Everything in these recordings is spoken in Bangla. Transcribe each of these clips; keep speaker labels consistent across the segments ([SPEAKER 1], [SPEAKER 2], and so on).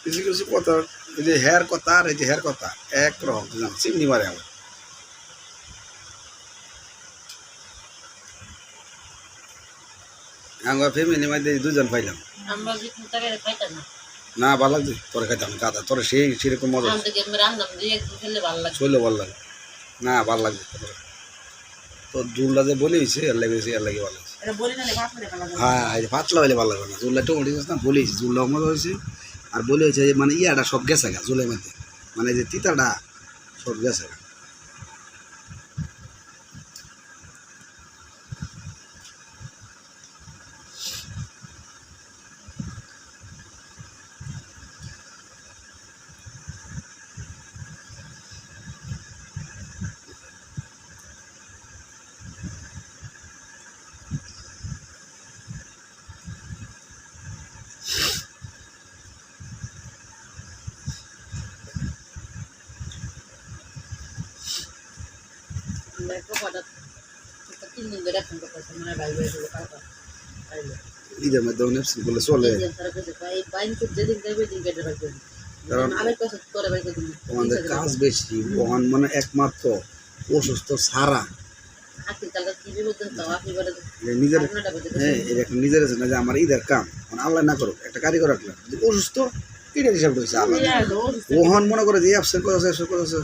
[SPEAKER 1] কিছু কিছু কথা এই যে হেয়ার কথা আর এই যে হেয়ার কথা একরকম চিমনি মারে আমার আমার ফ্যামিলি মধ্যে দুজন পাইলাম
[SPEAKER 2] আমরা যে চিন্তাকে খাইতাম না
[SPEAKER 1] না ভালো লাগছে তোর খাইতাম গাদা তোর সেই সেরকম মজা
[SPEAKER 2] আমরা থেকে আমরা রান্না দিয়ে একটু খেলে ভালো লাগে
[SPEAKER 1] শৈল ভালো লাগে না ভালো লাগছে তো জুলটা যে বলেছি এর লাগেছে এর লাগে ভালো লাগছে
[SPEAKER 2] এটা বলি না ভাত মেরে ভালো লাগে
[SPEAKER 1] হ্যাঁ এই পাতলা হলে ভালো লাগবে না জুলটা একটু উঠে না বলেছি জুলটাও মজা হয়েছে আর বলে হয়েছে যে মানে ইয়াটা সব গেছে গা জুলের মধ্যে মানে যে তিতাটা সব গেছে গা
[SPEAKER 2] আমরা একটু হঠাৎ 3 দিন ধরে ফোন করতেছি মানে ভাই ভাই বলে কাকা আইলো
[SPEAKER 1] ঈদের মধ্যে অনেক বলে চলে
[SPEAKER 2] তারা কইছে ভাই বাইন তো যেদিন যাবে দিন কেটে রাখবে
[SPEAKER 1] কারণ
[SPEAKER 2] আরেক কথা করে ভাই দিন
[SPEAKER 1] আমাদের কাজ বেশি বহন মানে একমাত্র অসুস্থ সারা
[SPEAKER 2] আজকে কালকে কি বিপদ তো আপনি বলে
[SPEAKER 1] নিজের
[SPEAKER 2] আপনারটা বলে
[SPEAKER 1] হ্যাঁ এটা নিজের আছে না যে আমার ঈদের কাম মানে আল্লাহ না করুক একটা কারিগর রাখলাম যদি অসুস্থ এটা হিসাব রয়েছে আল্লাহ বহন মনে করে যে অ্যাবসেন্ট করেছে অ্যাবসেন্ট করেছে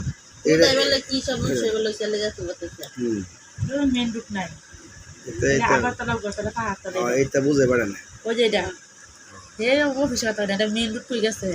[SPEAKER 1] এটা
[SPEAKER 2] বলে কি সমস্যা বলে চলে যাচ্ছে বলতেছে মেন রুট নাই
[SPEAKER 1] এটা বুঝে পারে না
[SPEAKER 2] ওই যে এটা হে অফিস কথা এটা মেন রুট কই গেছে